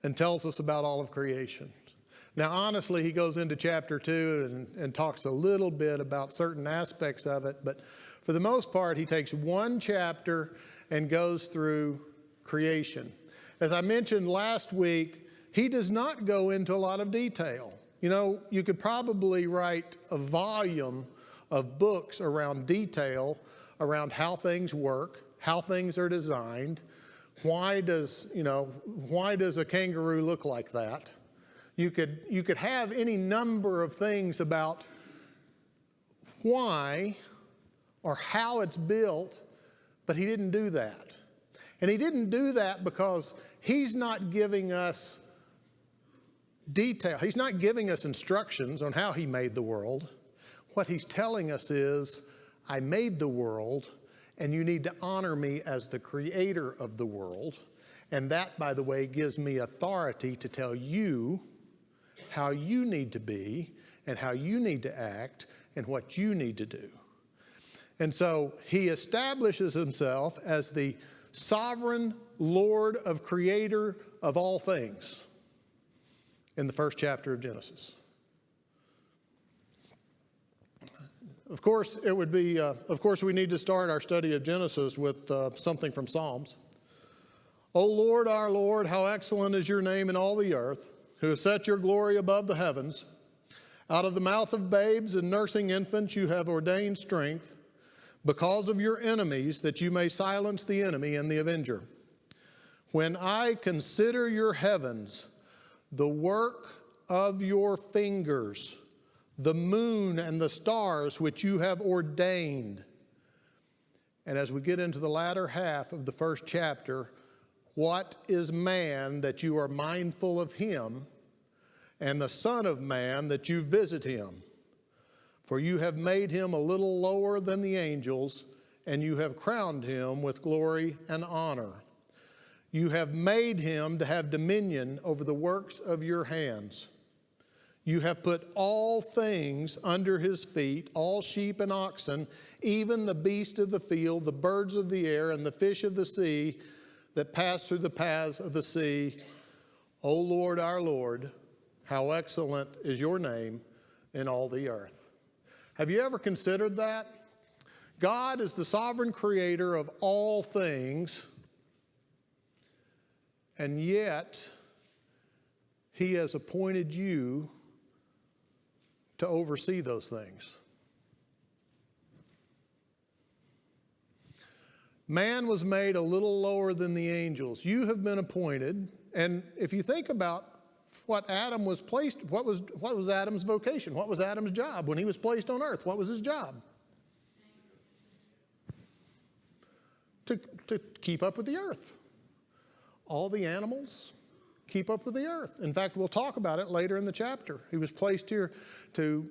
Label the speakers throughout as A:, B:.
A: and tells us about all of creation. Now, honestly, he goes into chapter 2 and talks a little bit about certain aspects of it, but for the most part, he takes one chapter and goes through creation. As I mentioned last week, he does not go into a lot of detail. You know, you could probably write a volume of books around detail, around how things work, how things are designed. Why does a kangaroo look like that? You could have any number of things about why or how it's built, but he didn't do that. And he didn't do that because he's not giving us detail. He's not giving us instructions on how he made the world. What he's telling us is, I made the world, and you need to honor me as the creator of the world. And that, by the way, gives me authority to tell you how you need to be and how you need to act and what you need to do. And so he establishes himself as the sovereign Lord of creator of all things in the first chapter of Genesis. Of course, we need to start our study of Genesis with something from Psalms. O Lord, our Lord, how excellent is your name in all the earth, who has set your glory above the heavens. Out of the mouth of babes and nursing infants you have ordained strength, because of your enemies, that you may silence the enemy and the avenger. When I consider your heavens, the work of your fingers, the moon and the stars which you have ordained. And as we get into the latter half of the first chapter, what is man that you are mindful of him, and the Son of Man that you visit him? For you have made him a little lower than the angels, and you have crowned him with glory and honor. You have made him to have dominion over the works of your hands. You have put all things under his feet, all sheep and oxen, even the beast of the field, the birds of the air, and the fish of the sea that pass through the paths of the sea. O Lord, our Lord, how excellent is your name in all the earth. Have you ever considered that? God is the sovereign creator of all things, and yet he has appointed you to oversee those things. Man was made a little lower than the angels. You have been appointed, and if you think about what Adam was placed, what was Adam's vocation? What was Adam's job when he was placed on earth? What was his job? To keep up with the earth. All the animals keep up with the earth. In fact, we'll talk about it later in the chapter. He was placed here to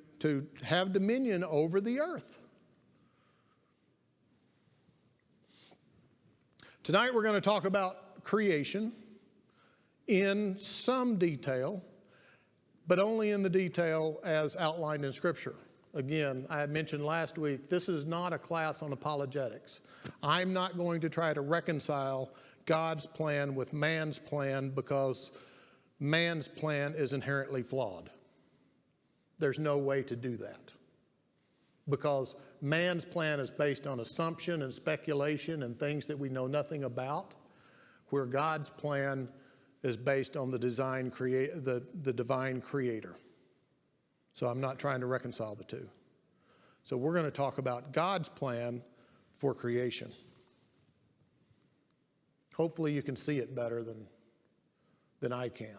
A: have dominion over the earth. Tonight we're going to talk about creation in some detail, but only in the detail as outlined in Scripture. Again, I mentioned last week, this is not a class on apologetics. I'm not going to try to reconcile God's plan with man's plan, because man's plan is inherently flawed. There's no way to do that, because man's plan is based on assumption and speculation and things that we know nothing about, where God's plan is based on the divine creator. So I'm not trying to reconcile the two. So we're going to talk about God's plan for creation. Hopefully you can see it better than I can.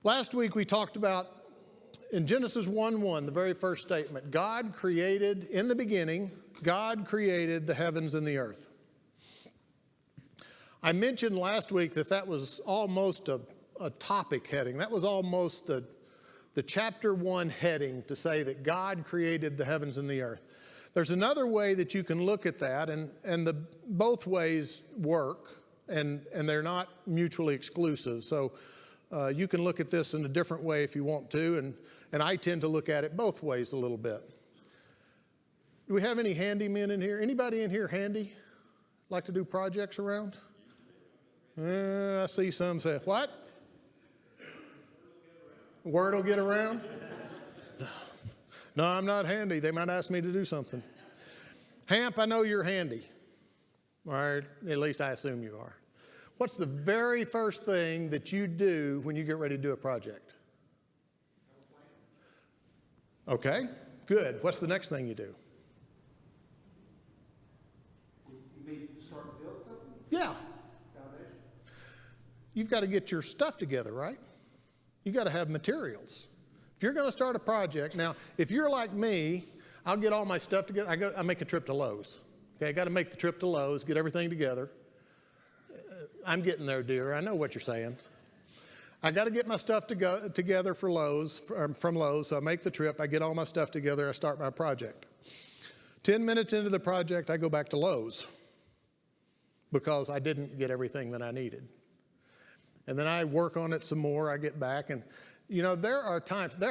A: Last week we talked about, in Genesis 1:1, the very first statement, God created, in the beginning, God created the heavens and the earth. I mentioned last week that was almost a topic heading. That was almost the chapter 1 heading, to say that God created the heavens and the earth. There's another way that you can look at that, and both ways work, and they're not mutually exclusive. So you can look at this in a different way if you want to, and I tend to look at it both ways a little bit. Do we have any handymen in here? Anybody in here handy? Like to do projects around? I see some say, what? Word will get around? No, I'm not handy. They might ask me to do something. Hamp, I know you're handy. Or at least I assume you are. What's the very first thing that you do when you get ready to do a project? Okay, good. What's the next thing you do?
B: You mean start to build something?
A: Yeah.
B: Foundation.
A: You've got to get your stuff together, right? You got to have materials. If you're going to start a project, now, if you're like me, I'll get all my stuff together. I make a trip to Lowe's. Okay, I got to make the trip to Lowe's, get everything together. I'm getting there, dear. I know what you're saying. I got to get my stuff together for Lowe's, from Lowe's. So I make the trip. I get all my stuff together. I start my project. 10 minutes into the project, I go back to Lowe's because I didn't get everything that I needed. And then I work on it some more. I get back. And, you know, there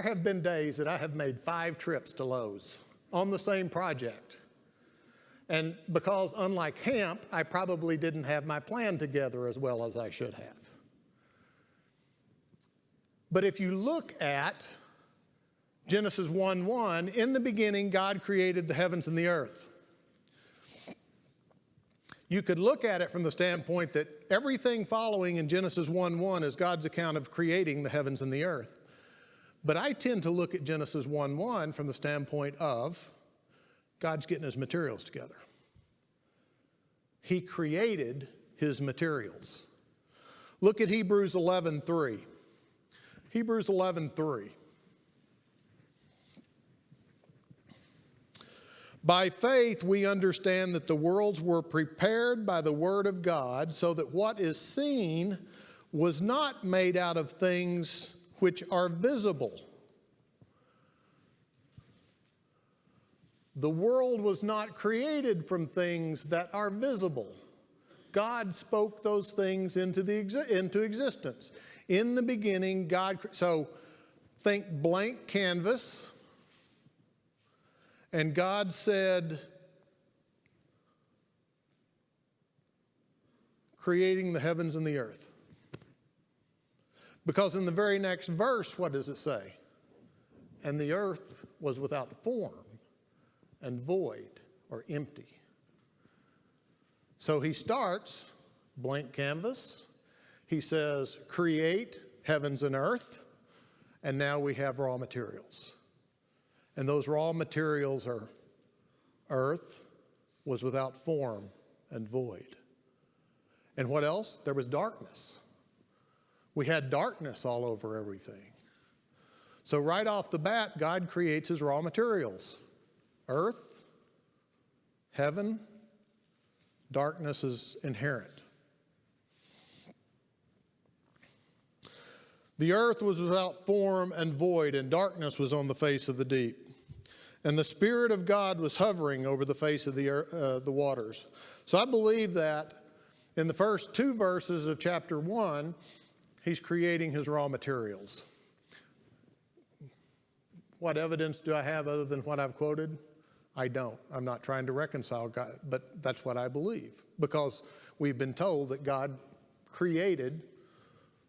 A: have been days that I have made 5 trips to Lowe's on the same project. And because, unlike Hamp, I probably didn't have my plan together as well as I should have. But if you look at Genesis 1:1, in the beginning, God created the heavens and the earth. You could look at it from the standpoint that everything following in Genesis 1:1 is God's account of creating the heavens and the earth. But I tend to look at Genesis 1:1 from the standpoint of God's getting his materials together. He created his materials. Look at Hebrews 11:3. Hebrews 11:3. By faith, we understand that the worlds were prepared by the word of God, so that what is seen was not made out of things which are visible. The world was not created from things that are visible. God spoke those things into existence. In the beginning, so think blank canvas. And God said, creating the heavens and the earth. Because in the very next verse, what does it say? And the earth was without form and void or empty. So he starts blank canvas. He says, create heavens and earth. And now we have raw materials. And those raw materials are earth was without form and void. And what else? There was darkness. We had darkness all over everything. So right off the bat, God creates his raw materials. Earth, heaven, darkness is inherent. The earth was without form and void, and darkness was on the face of the deep. And the Spirit of God was hovering over the face of the waters. So I believe that in the first 2 verses of chapter 1, he's creating his raw materials. What evidence do I have other than what I've quoted? I don't. I'm not trying to reconcile God, but that's what I believe. Because we've been told that God created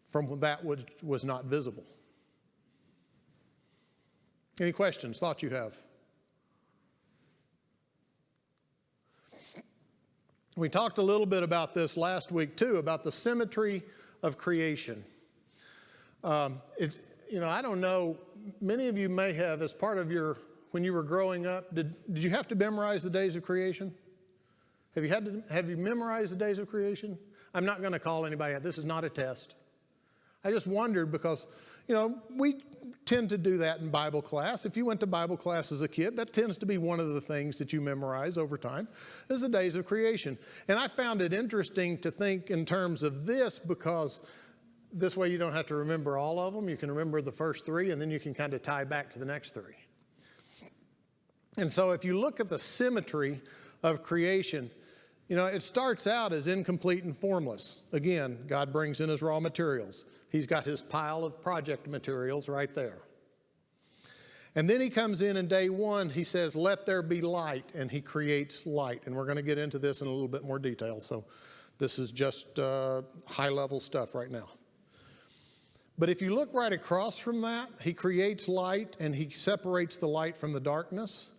A: from that which was not visible. Any questions, thoughts you have? We talked a little bit about this last week too, about the symmetry of creation. I don't know, many of you may have, as part of when you were growing up, did you have to memorize the days of creation? Have you memorized the days of creation? I'm not going to call anybody out. This is not a test. I just wondered because, we tend to do that in Bible class. If you went to Bible class as a kid, that tends to be one of the things that you memorize over time, is the days of creation. And I found it interesting to think in terms of this because this way you don't have to remember all of them. You can remember the first 3 and then you can kind of tie back to the next 3. And so if you look at the symmetry of creation, it starts out as incomplete and formless. Again, God brings in his raw materials. He's got his pile of project materials right there. And then he comes in day 1, he says, let there be light, and he creates light. And we're going to get into this in a little bit more detail. So This is just high-level stuff right now. But if you look right across from that, he creates light and he separates the light from the darkness.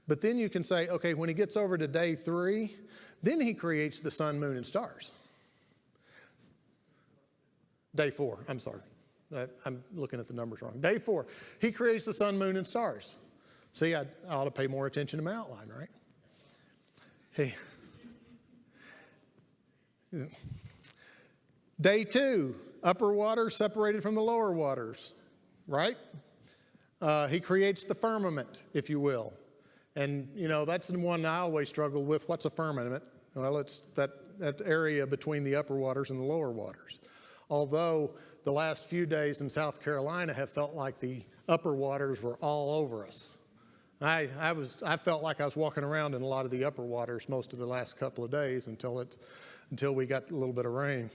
A: But then you can say, okay, when he gets over to day 3, then he creates the sun, moon, and stars. Day 4, I'm sorry. I'm looking at the numbers wrong. Day 4, he creates the sun, moon, and stars. See, I ought to pay more attention to my outline, right? Hey. Day 2, upper waters separated from the lower waters, right? He creates the firmament, if you will. And, you know, that's the one I always struggle with. What's a firmament? Well, it's that area between the upper waters and the lower waters. Although the last few days in South Carolina have felt like the upper waters were all over us. I felt like I was walking around in a lot of the upper waters most of the last couple of days until we got a little bit of rain.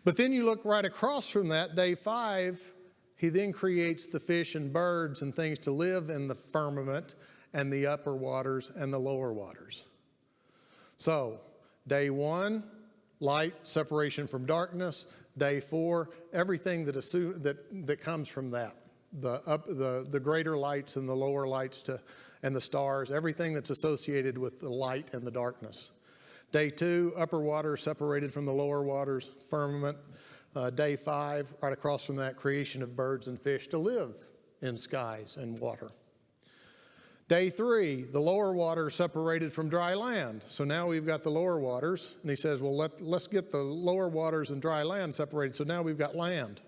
A: But then you look right across from that, day 5, he then creates the fish and birds and things to live in the firmament and the upper waters and the lower waters. So, day 1, light, separation from darkness. Day 4, everything that comes from that. The greater lights and the lower lights and the stars, everything that's associated with the light and the darkness. Day 2, upper waters separated from the lower waters, firmament. Day 5, right across from that, creation of birds and fish to live in skies and water. Day 3, the lower waters separated from dry land. So now we've got the lower waters, and he says, well, let's get the lower waters and dry land separated. So now we've got land.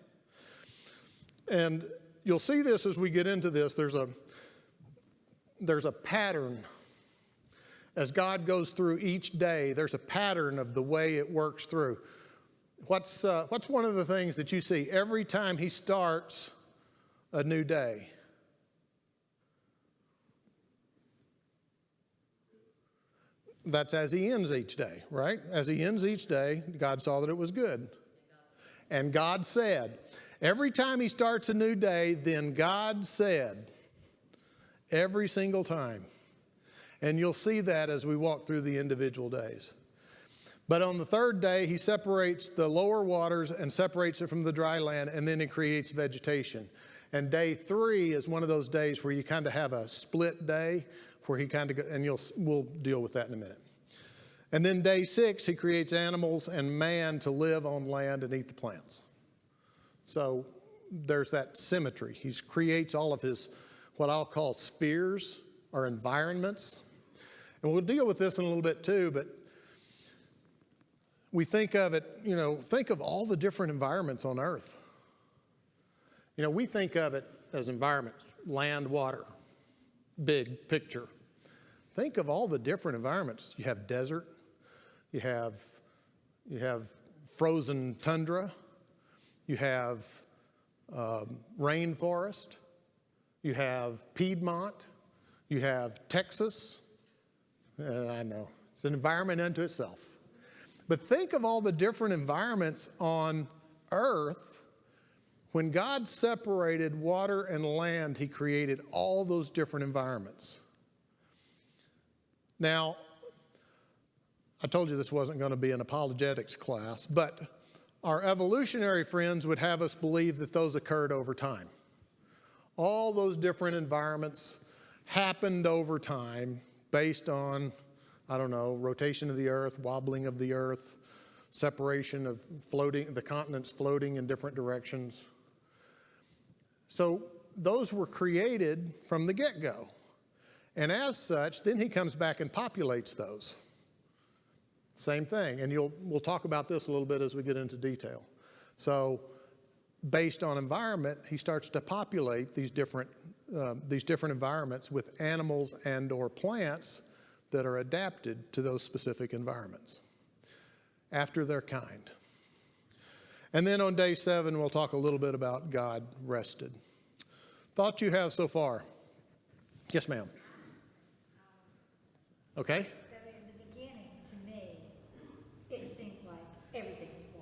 A: And you'll see this as we get into this. There's a pattern. As God goes through each day, there's a pattern of the way it works through. What's one of the things that you see every time he starts a new day? That's as he ends each day, right? As he ends each day, God saw that it was good. And God said, every time he starts a new day, then God said, every single time. And you'll see that as we walk through the individual days. But on the 3rd day, he separates the lower waters and separates it from the dry land, and then he creates vegetation. And day 3 is one of those days where you kind of have a split day, where he kind of, and we'll deal with that in a minute. And then day 6, he creates animals and man to live on land and eat the plants. So there's that symmetry. He creates all of his, what I'll call spheres or environments. And we'll deal with this in a little bit too, but we think of it, think of all the different environments on earth. We think of it as environments, land, water, big picture. Think of all the different environments. You have desert, you have frozen tundra, you have rainforest, you have Piedmont, you have Texas. I know, it's an environment unto itself. But think of all the different environments on earth. When God separated water and land, he created all those different environments. Now, I told you this wasn't going to be an apologetics class, but our evolutionary friends would have us believe that those occurred over time. All those different environments happened over time based on, rotation of the earth, wobbling of the earth, separation of the continents floating in different directions. So those were created from the get-go. And as such, then he comes back and populates those. Same thing, and we'll talk about this a little bit as we get into detail. So based on environment, he starts to populate these different environments with animals and or plants that are adapted to those specific environments after their kind. And then on day 7, we'll talk a little bit about God rested. Thoughts you have so far? Yes, ma'am. Okay.
C: So in the beginning, to me, it seems like everything is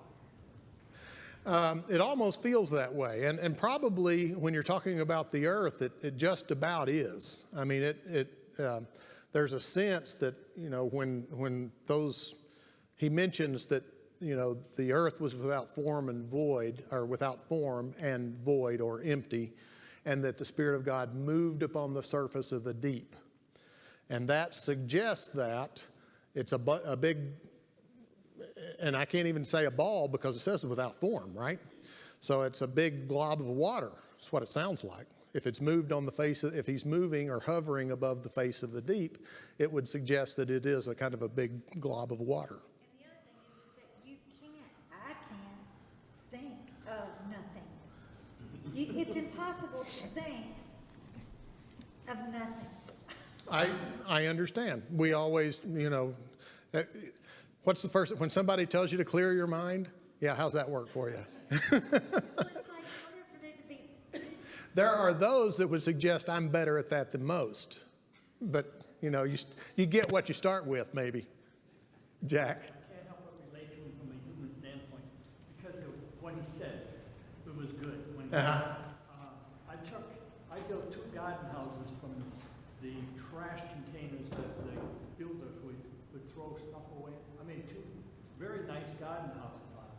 C: water.
A: It almost feels that way. And probably when you're talking about the earth, it just about is. I mean, there's a sense that, when those he mentions that, the earth was without form and void, or without form and void or empty, and that the Spirit of God moved upon the surface of the deep. And that suggests that it's a big, and I can't even say a ball because it says it's without form, right? So it's a big glob of water. That's what it sounds like. If it's moved on the face, if he's moving or hovering above the face of the deep, it would suggest that it is a kind of a big glob of water.
C: And the other thing is that I can't think of nothing. It's impossible to think of nothing.
A: I understand. We always, what's the first, when somebody tells you to clear your mind? Yeah, how's that work for you?
C: Well, it's like, in order for there to be.
A: There are those that would suggest I'm better at that than most. But, you get what you start with, maybe. Jack?
D: I can't help but relate to him from a human standpoint because of what he said. It was good. When I built 2 garden houses from the trash containers that the builders would throw stuff away. I made 2 very nice garden houses out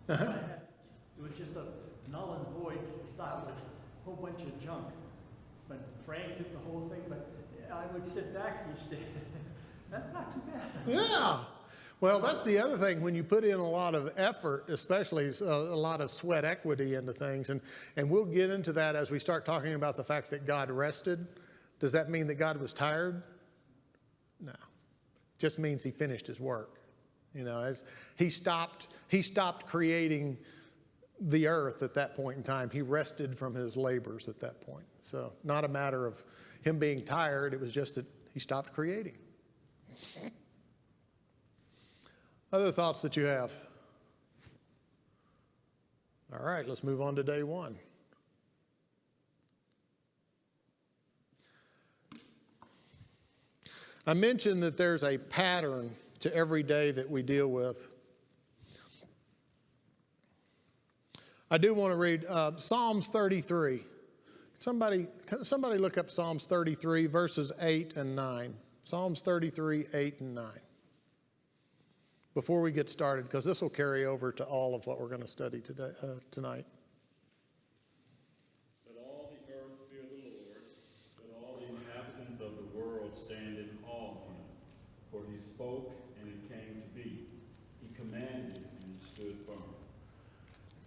D: of that. It was just a null and void to start with, a whole bunch of junk. But framed it, the whole thing, but I would sit back each day. That's not too bad.
A: Yeah. Well, that's the other thing. When you put in a lot of effort, especially a lot of sweat equity into things, and we'll get into that as we start talking about the fact that God rested. Does that mean that God was tired? No. It just means he finished his work. As he stopped creating the earth at that point in time. He rested from his labors at that point. So not a matter of him being tired. It was just that he stopped creating. Other thoughts that you have? All right, let's move on to day 1. I mentioned that there's a pattern to every day that we deal with. I do want to read Psalms 33. Somebody look up Psalms 33, verses 8 and 9. Psalms 33, 8 and 9. Before we get started, because this will carry over to all of what we're going to study today, tonight.
E: Let all the earth fear the Lord. Let all the inhabitants of the world stand in awe of him. For he spoke, and it came to be. He commanded, and it stood firm.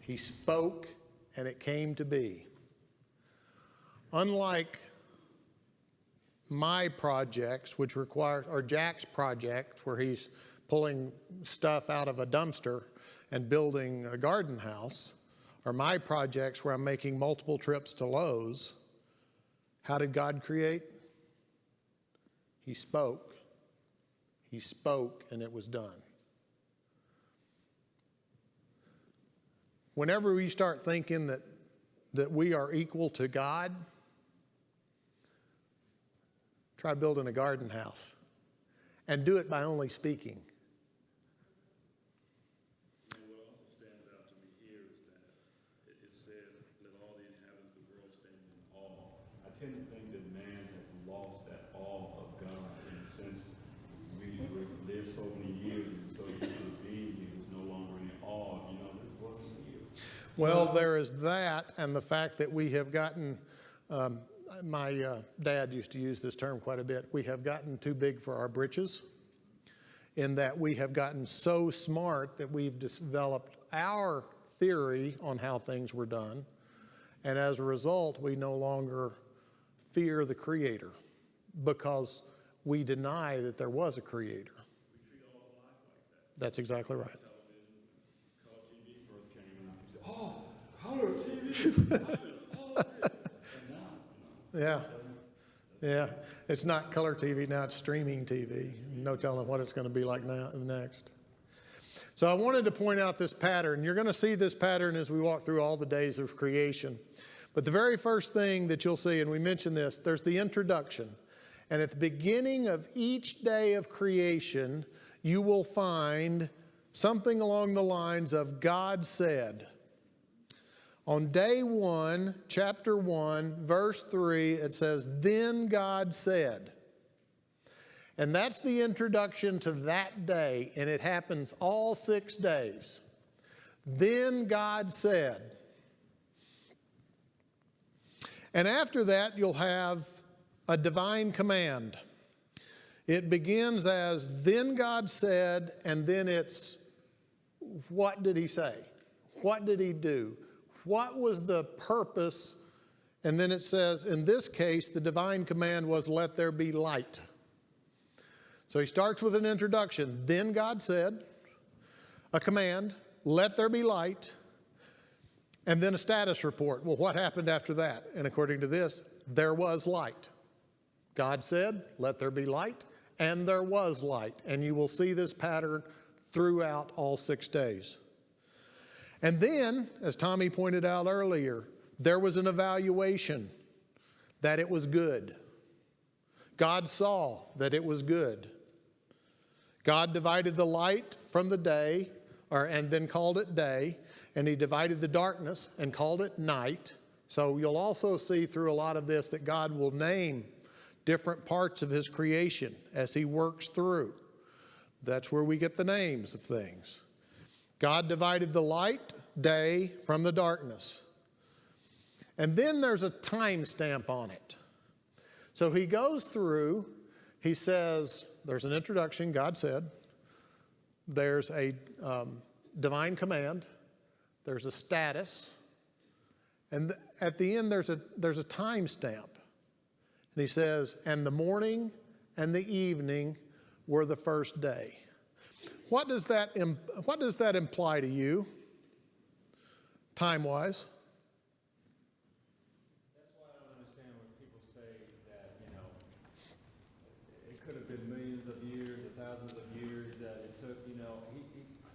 A: He spoke, and it came to be. Unlike my projects, which requires, or Jack's project, where he's pulling stuff out of a dumpster and building a garden house, or my projects where I'm making multiple trips to Lowe's, how did God create? He spoke. He spoke, and it was done. Whenever we start thinking that we are equal to God, try building a garden house and do it by only speaking.
E: And what also stands out to me here is that it said, let all the inhabitants of the world stand in awe. I tend to think that man has lost that awe of God in the sense we lived so many years and so used to being he was no longer in awe. This wasn't here.
A: Well, there is that, and the fact that we have gotten, my dad used to use this term quite a bit, we have gotten too big for our britches, in that we have gotten so smart that we've developed our theory on how things were done, and as a result, we no longer fear the Creator because we deny that there was a Creator.
E: We treat all of life like that.
A: That's exactly right.
E: Color TV first came out. You said, oh, color TV.
A: Yeah. Yeah. It's not color TV now, it's streaming TV. No telling what it's going to be like now next. So I wanted to point out this pattern. You're going to see this pattern as we walk through all the days of creation. But the very first thing that you'll see, and we mentioned this, there's the introduction. And at the beginning of each day of creation, you will find something along the lines of God said. On day 1, chapter 1, verse 3, it says, then God said. And that's the introduction to that day, and it happens all 6 days. Then God said. And after that, you'll have a divine command. It begins as, then God said, and then it's, what did he say? What did he do? What was the purpose? And then it says, in this case, the divine command was, let there be light. So he starts with an introduction. Then God said, a command, let there be light, and then a status report. Well, what happened after that? And according to this, there was light. God said, let there be light, and there was light. And you will see this pattern throughout all 6 days. And then, as Tommy pointed out earlier, there was an evaluation that it was good. God saw that it was good. God divided the light from the day, and then called it day, and he divided the darkness and called it night. So you'll also see through a lot of this that God will name different parts of his creation as he works through. That's where we get the names of things. God divided the light, day, from the darkness. And then there's a time stamp on it. So he goes through, he says, there's an introduction, God said. There's a divine command. There's a status. And at the end, there's a time stamp. And he says, and the morning and the evening were the first day. What does that imply to you, time-wise?
F: That's why I don't understand when people say that, it could have been millions of years or thousands of years that it took, he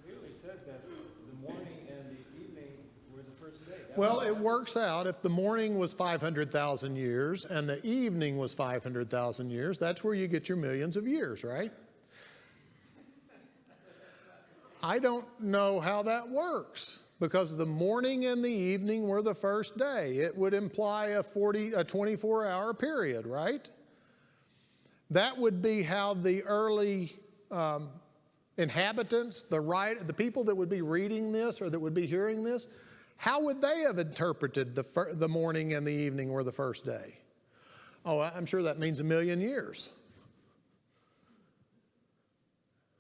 F: clearly says that the morning and the evening were the first day.
A: Well, it works out. If the morning was 500,000 years and the evening was 500,000 years, that's where you get your millions of years, right? I don't know how that works, because the morning and the evening were the first day. It would imply a 24-hour period, right? That would be how the early inhabitants, the people that would be reading this or that would be hearing this, how would they have interpreted the morning and the evening were the first day? Oh, I'm sure that means 1,000,000 years.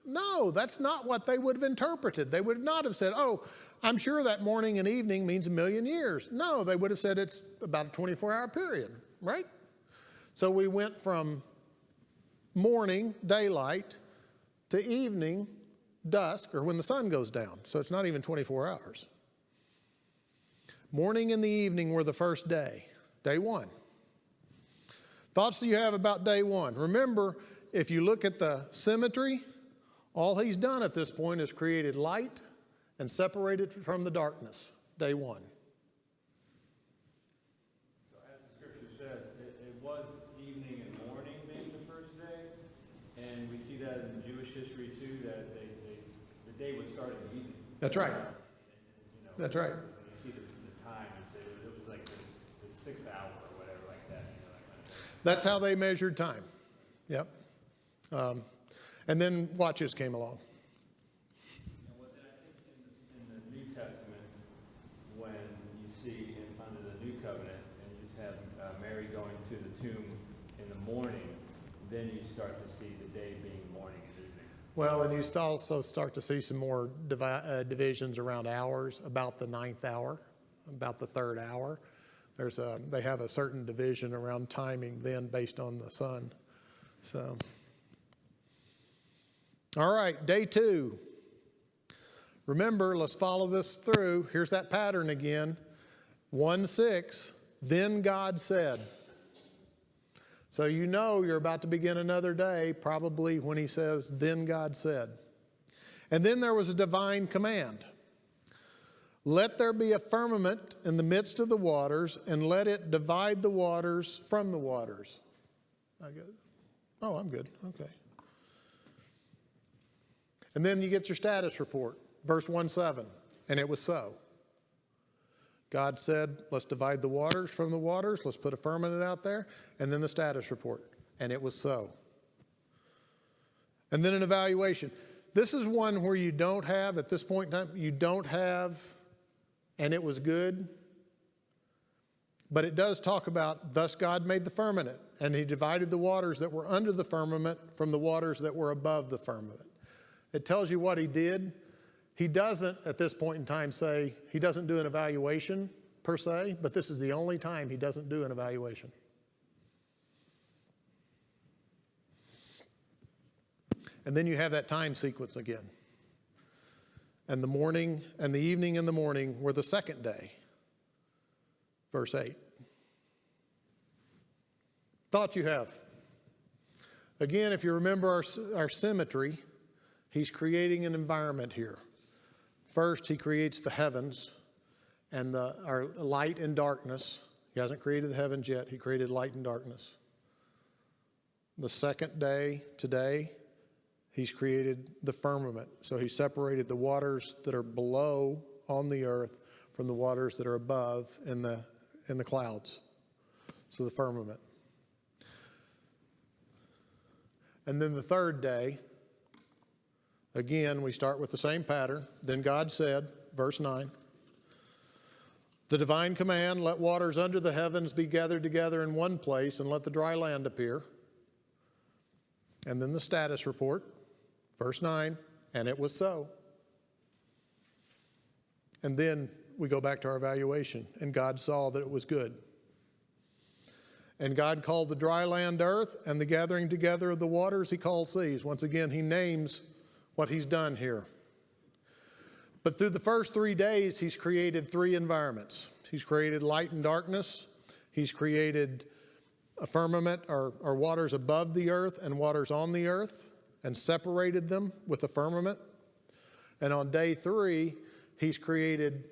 A: No, that's not what they would have interpreted. They would not have said, oh, I'm sure that morning and evening means 1,000,000 years. No, they would have said it's about a 24-hour period, right? So we went from morning, daylight, to evening, dusk, or when the sun goes down. So it's not even 24 hours. Morning and the evening were the first day, day one. Thoughts that you have about day one? Remember, if you look at the symmetry, all he's done at this point is created light and separated from the darkness, day one.
F: So as the scripture says, it was evening and morning being the first day, and we see that in Jewish history too, that the day would start in the evening.
A: That's right. That's right.
F: When you see the time, it was like the 6th hour or whatever like that. That kind of thing.
A: That's how they measured time. Yep. And then watches came along.
F: And what I think in the New Testament, when you see under the New Covenant, and you just have Mary going to the tomb in the morning, then you start to see the day being morning and evening.
A: Well, and you also start to see some more divisions around hours, about the 9th hour, about the 3rd hour. They have a certain division around timing then based on the sun. So, all right, day 2. Remember, let's follow this through. Here's that pattern again. 1:6, then God said. So you know you're about to begin another day, probably when he says, then God said. And then there was a divine command. Let there be a firmament in the midst of the waters, and let it divide the waters from the waters. I good? Oh, I'm good. Okay. And then you get your status report, verse 1:7, and it was so. God said, let's divide the waters from the waters. Let's put a firmament out there. And then the status report. And it was so. And then an evaluation. This is one where you don't have, at this point in time, you don't have, and it was good. But it does talk about, thus God made the firmament, and he divided the waters that were under the firmament from the waters that were above the firmament. It tells you what he did. He doesn't, at this point in time, say, he doesn't do an evaluation per se, but this is the only time he doesn't do an evaluation. And then you have that time sequence again. And the morning and the evening and the morning were the second day. Verse 8. Thoughts you have. Again, if you remember our symmetry, he's creating an environment here. First, he creates the heavens and our light and darkness. He hasn't created the heavens yet. He created light and darkness. The second day, today, he's created the firmament. So he separated the waters that are below on the earth from the waters that are above in the clouds. So the firmament. And then the third day, again, we start with the same pattern. Then God said, verse 9, the divine command, let waters under the heavens be gathered together in one place and let the dry land appear. And then the status report, verse 9, and it was so. And then we go back to our evaluation, and God saw that it was good. And God called the dry land earth, and the gathering together of the waters he called seas. Once again, he names what he's done here. But through the first 3 days, he's created 3 environments. He's created light and darkness. He's created a firmament, or waters above the earth and waters on the earth, and separated them with a firmament. And on day 3, he's created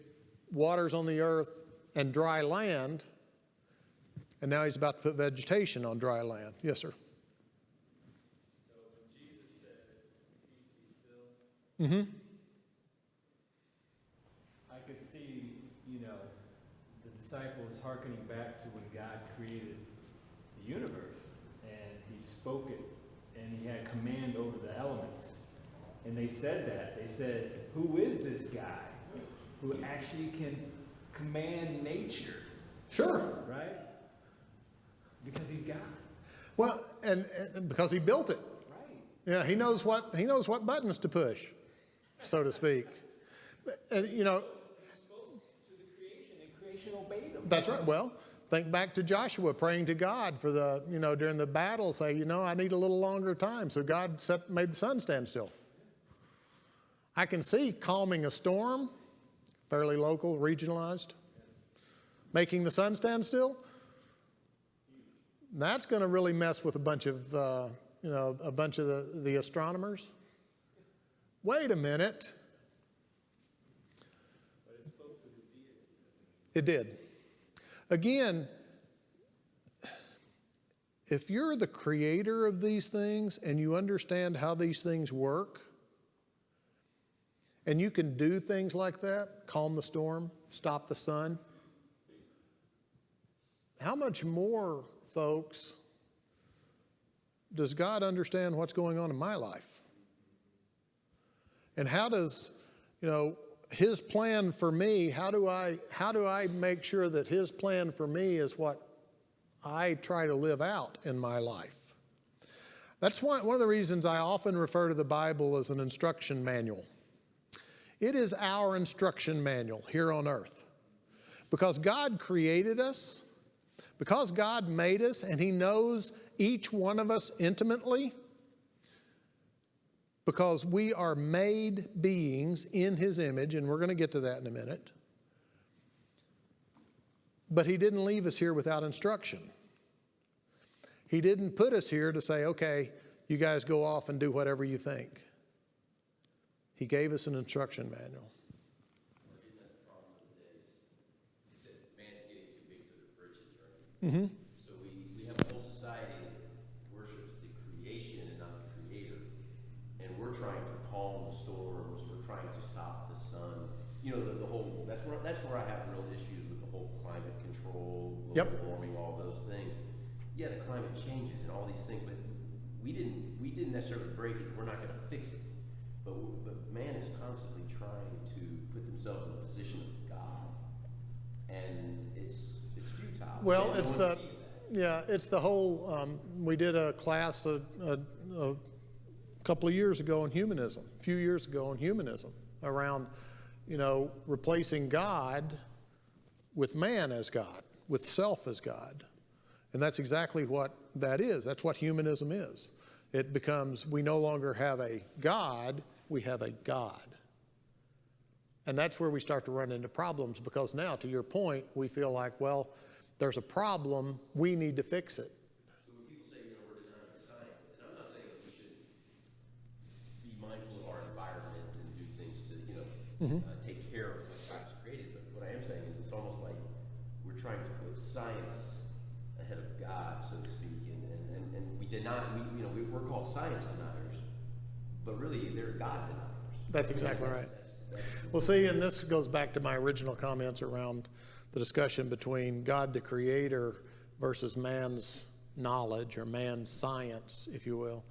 A: waters on the earth and dry land. And now he's about to put vegetation on dry land. Yes, sir.
F: So when Jesus said, "Peace be still," I could see, the disciples hearkening back to when God created the universe, and he spoke it, and he had command over the elements. And they said that. They said, who is this guy who actually can command nature?
A: Sure.
F: Right? Because he's God.
A: Well, and because he built it.
F: Right.
A: Yeah, he knows what buttons to push, so to speak. And
F: He spoke to the creation, and creation obeyed him.
A: that's right. Well, think back to Joshua praying to God for during the battle, say, I need a little longer time. So God made the sun stand still. I can see calming a storm, fairly local, regionalized, making the sun stand still. That's going to really mess with a bunch of the astronomers. Wait a minute. It did. Again, if you're the creator of these things and you understand how these things work, and you can do things like that, calm the storm, stop the sun, how much more, folks, does God understand what's going on in my life? And how does, his plan for me, how do I make sure that his plan for me is what I try to live out in my life? That's one of the reasons I often refer to the Bible as an instruction manual. It is our instruction manual here on earth. Because God created us, because God made us, and he knows each one of us intimately, because we are made beings in his image, and we're going to get to that in a minute. But he didn't leave us here without instruction. He didn't put us here to say, okay, you guys go off and do whatever you think. He gave us an instruction manual.
G: Isn't that the problem of the days? You said man's getting too big for their britches, right?
A: Mm-hmm.
G: So we have a whole society that worships the creation and not the creator. And we're trying to calm the storms, we're trying to stop the sun. The whole, that's where I have real issues with the whole climate control, global warming, all those things. Yeah, the climate changes and all these things, but we we didn't necessarily break it, we're not gonna fix it. But man is constantly trying to put themselves in a position of God, and it's futile.
A: Well,
G: And
A: it's
G: no one
A: the,
G: sees that.
A: yeah, it's the whole, we did a class a couple of years ago on humanism, a few years ago on humanism, around, replacing God with man as God, with self as God. And that's exactly what that is. That's what humanism is. It becomes, we no longer have a God, we have a God. And that's where we start to run into problems, because now, to your point, we feel like, well, there's a problem, we need to fix it.
G: So when people say, we're denying science, and I'm not saying that we should be mindful of our environment and do things to, take care of what God's created, but what I am saying is it's almost like we're trying to put science ahead of God, so to speak, and we deny, we're called science deniers, but really they're God deniers.
A: That's exactly right. Well, see, and this goes back to my original comments around the discussion between God the Creator versus man's knowledge, or man's science, if you will.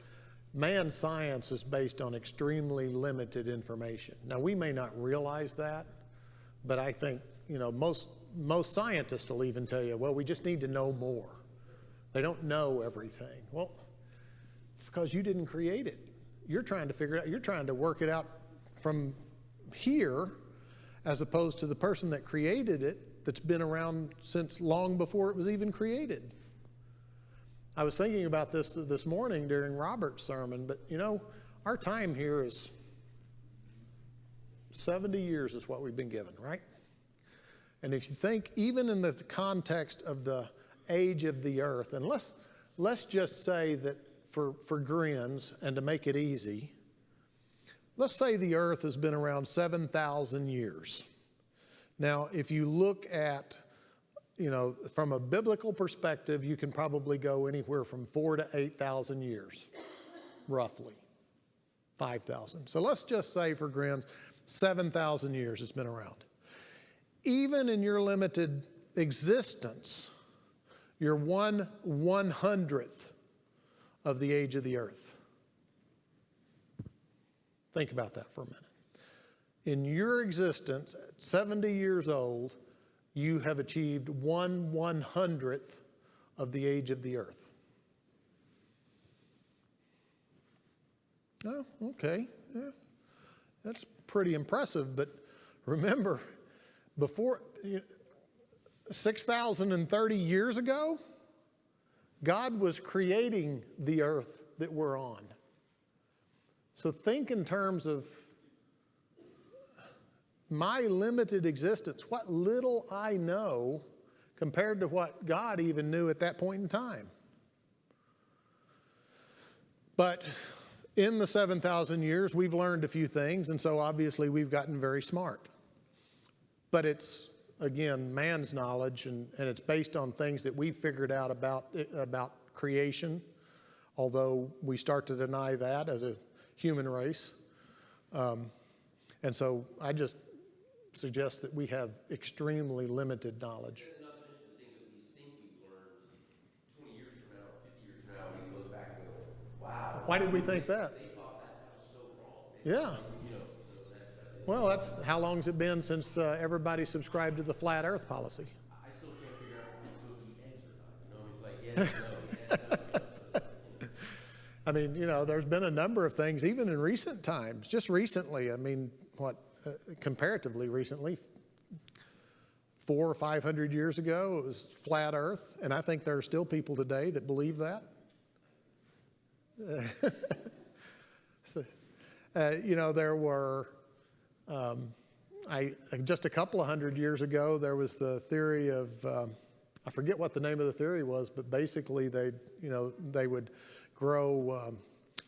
A: Man's science is based on extremely limited information. Now, we may not realize that, but I think, most scientists will even tell you, well, we just need to know more. They don't know everything. Well, it's because you didn't create it. You're trying to figure it out. You're trying to work it out from here, as opposed to the person that created it, that's been around since long before it was even created. I was thinking about this morning during Robert's sermon, but our time here is 70 years is what we've been given, right? And if you think, even in the context of the age of the earth, and let's just say that for grins and to make it easy, let's say the earth has been around 7,000 years. Now, if you look at, from a biblical perspective, you can probably go anywhere from 4,000 to 8,000 years, roughly, 5,000. So let's just say, for grins, 7,000 years it's been around. Even in your limited existence, you're 1/100th of the age of the earth. Think about that for a minute. In your existence, at 70 years old, you have achieved 1/100th of the age of the earth. Oh, okay. Yeah. That's pretty impressive, but remember, before 6,030 years ago, God was creating the earth that we're on. So think in terms of my limited existence, what little I know compared to what God even knew at that point in time. But in the 7,000 years, we've learned a few things, and so obviously we've gotten very smart. But it's, again, man's knowledge, and it's based on things that we've figured out about creation, although we start to deny that as a human race. And so I just suggest that we have extremely limited knowledge.
G: And not to mention the things that we think we've learned 20 years from now, 50 years from now, we can look back and go, wow.
A: Why did we think that?
G: They thought that was so wrong.
A: Yeah.
G: So that's it.
A: Well, that's how long has it been since everybody subscribed to the flat earth policy?
G: I still can't figure out if we're supposed to eat eggs or not. It's like, yes, no, yes, no.
A: I mean, there's been a number of things, even in recent times, just recently, comparatively recently, 400 or 500 years ago, it was flat earth, and I think there are still people today that believe that. So, there were, just a couple of hundred years ago, there was the theory of, I forget what the name of the theory was, but basically they would grow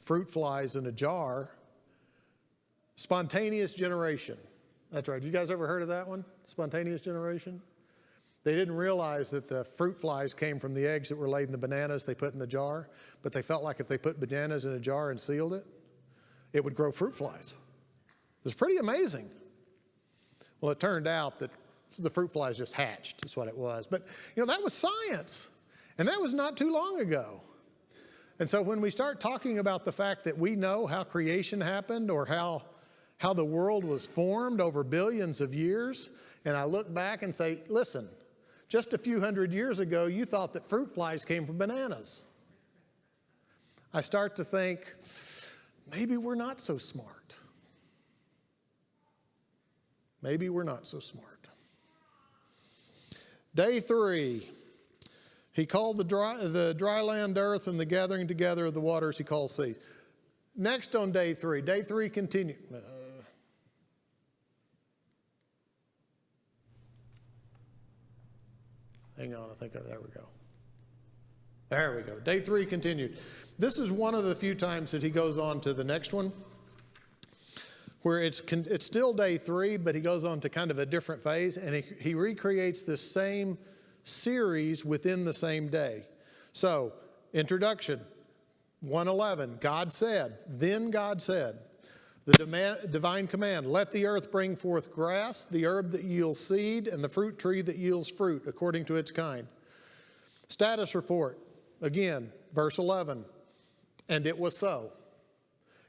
A: fruit flies in a jar. Spontaneous generation. That's right. You guys ever heard of that one? Spontaneous generation? They didn't realize that the fruit flies came from the eggs that were laid in the bananas they put in the jar, but they felt like if they put bananas in a jar and sealed it, it would grow fruit flies. It was pretty amazing. Well, it turned out that the fruit flies just hatched, is what it was. But, that was science. And that was not too long ago. And so when we start talking about the fact that we know how creation happened or how the world was formed over billions of years, and I look back and say, listen, just a few hundred years ago, you thought that fruit flies came from bananas. I start to think, maybe we're not so smart. Maybe we're not so smart. Day 3, he called the dry land earth, and the gathering together of the waters he called sea. Next on day 3 continued. Hang on, I think, there we go. There we go. Day 3 continued. This is one of the few times that he goes on to the next one, where it's still day 3, but he goes on to kind of a different phase, and he recreates this same series within the same day. So, introduction, 1:11, God said, then God said, the divine command, let the earth bring forth grass, the herb that yields seed, and the fruit tree that yields fruit according to its kind. Status report, again, verse 11, and it was so.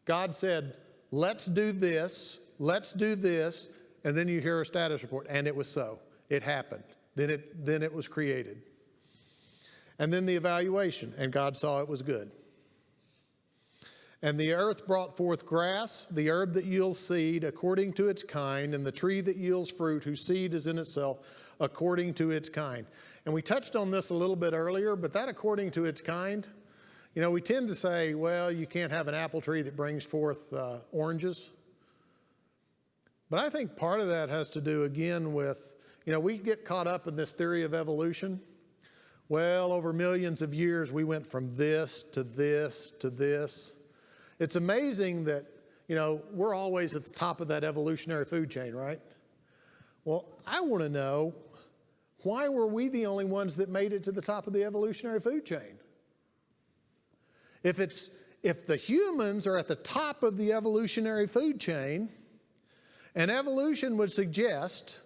A: God said, let's do this, and then you hear a status report, and it was so. It happened. Then it was created. And then the evaluation, and God saw it was good. And the earth brought forth grass, the herb that yields seed, according to its kind, and the tree that yields fruit, whose seed is in itself, according to its kind. And we touched on this a little bit earlier, but that according to its kind, you know, we tend to say, well, you can't have an apple tree that brings forth oranges. But I think part of that has to do, again, with, you know, we get caught up in this theory of evolution. Well, over millions of years, we went from this to this to this. It's amazing that, you know, we're always at the top of that evolutionary food chain, right? Well, I want to know, why were we the only ones that made it to the top of the evolutionary food chain? If the humans are at the top of the evolutionary food chain, and evolution would suggest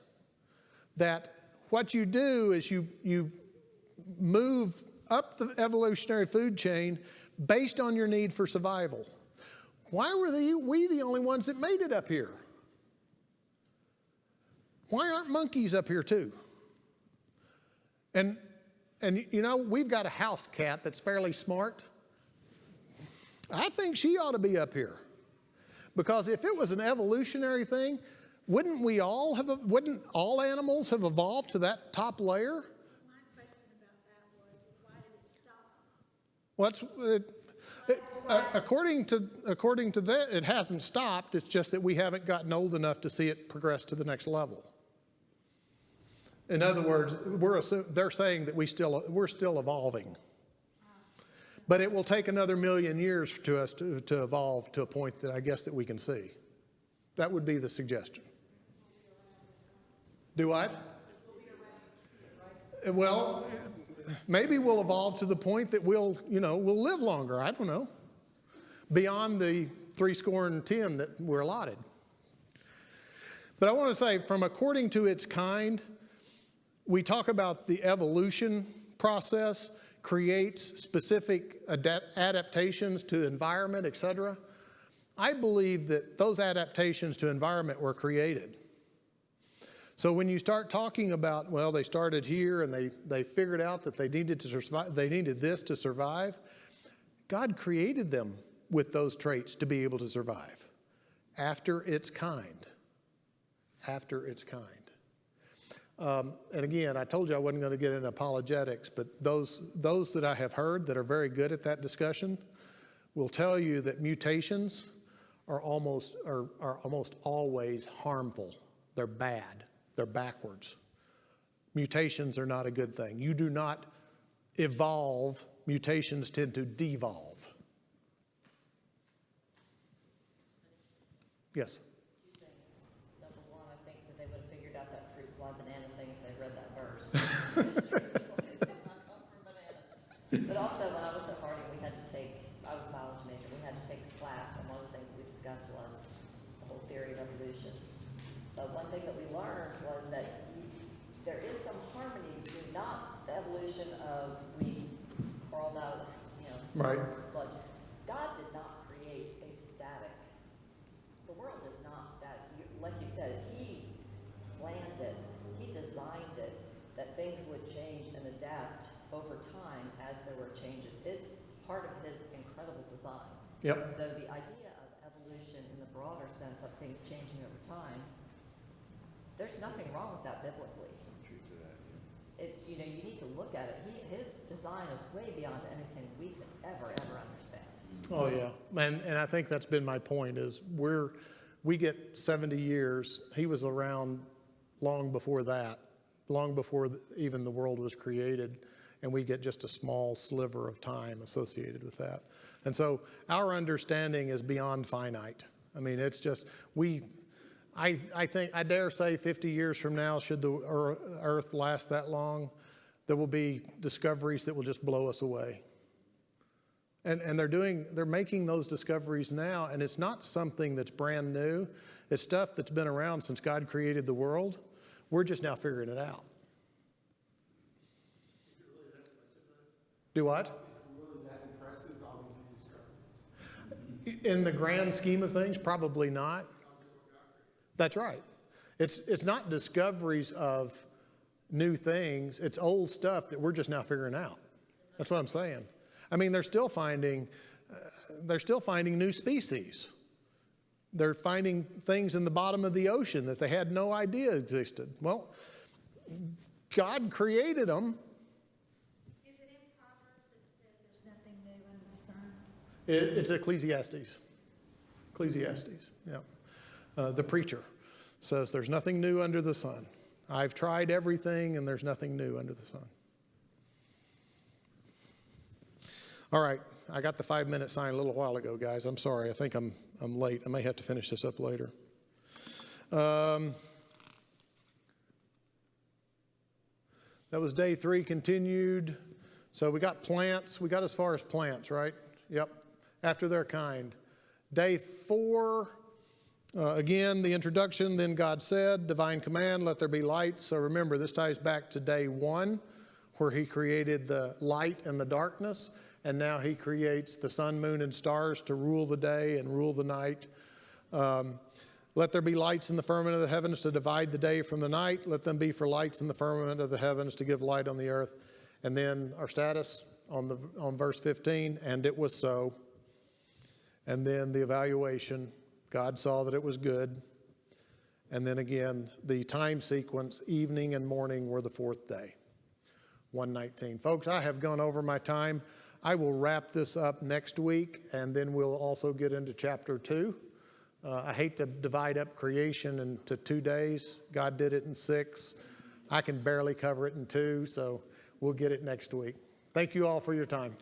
A: that what you do is you move up the evolutionary food chain based on your need for survival. Why were we the only ones that made it up here? Why aren't monkeys up here too? And you know, we've got a house cat that's fairly smart. I think she ought to be up here. Because if it was an evolutionary thing, wouldn't all animals have evolved to that top layer?
C: My question about that was, why did it stop?
A: According to that, it hasn't stopped. It's just that we haven't gotten old enough to see it progress to the next level. In other words, they're saying that we're still evolving. But it will take another million years to us to evolve to a point that I guess that we can see. That would be the suggestion. Do what? Well, maybe we'll evolve to the point that we'll live longer. I don't know. Beyond the 70 that we're allotted. But I want to say, from according to its kind, we talk about the evolution process creates specific adaptations to environment, etc. I believe that those adaptations to environment were created. So when you start talking about, well, they started here and they figured out that they needed to survive, they needed this to survive, God created them with those traits to be able to survive after its kind. After its kind. And again, I told you I wasn't going to get into apologetics, but those that I have heard that are very good at that discussion will tell you that mutations are almost always harmful. They're bad. They're backwards. Mutations are not a good thing. You do not evolve. Mutations tend to devolve. Yes?
H: Two things. Number one, I think that they would have figured out that fruit fly banana thing if they read that verse. But also, when I was at Harding, I was a biology major, we had to take a class, and one of the things we discussed was the whole theory of evolution. But one thing that we learned was that there is some harmony between not the evolution of we crawled out of the
A: Right.
H: blood
A: Yep.
H: So the idea of evolution in the broader sense of things changing over time, there's nothing wrong with that biblically. You know, you need to look at it. His design is way beyond anything we could ever understand.
A: Oh, yeah. And I think that's been my point is we get 70 years. He was around long before that, long before even the world was created. And we get just a small sliver of time associated with that. And so our understanding is beyond finite. I mean, it's just, I think, I dare say 50 years from now, should the earth last that long, there will be discoveries that will just blow us away. And they're making those discoveries now, and it's not something that's brand new. It's stuff that's been around since God created the world. We're just now figuring it out. Do what?
B: Is it really that impressive, all these new discoveries?
A: In the grand scheme of things, probably not. That's right. It's not discoveries of new things. It's old stuff that we're just now figuring out. That's what I'm saying. I mean, they're still finding new species. They're finding things in the bottom of the ocean that they had no idea existed. Well, God created them.
C: Is it in Proverbs that says there's nothing new under the sun?
A: It's Ecclesiastes. Ecclesiastes, yeah. The preacher says there's nothing new under the sun. I've tried everything and there's nothing new under the sun. All right, I got the 5-minute sign a little while ago, guys. I'm sorry. I think I'm late. I may have to finish this up later. That was day 3 continued. So we got plants. We got as far as plants, right? Yep. After their kind. Day 4, again, the introduction. Then God said, divine command, let there be light. So remember, this ties back to day 1, where he created the light and the darkness. And now he creates the sun, moon, and stars to rule the day and rule the night. Let there be lights in the firmament of the heavens to divide the day from the night. Let them be for lights in the firmament of the heavens to give light on the earth. And then our status on verse 15, and it was so. And then the evaluation, God saw that it was good. And then again, the time sequence, evening and morning were the 4th day. 1:19. Folks, I have gone over my time. I will wrap this up next week, and then we'll also get into chapter 2. I hate to divide up creation into 2 days. God did it in 6. I can barely cover it in 2, so we'll get it next week. Thank you all for your time.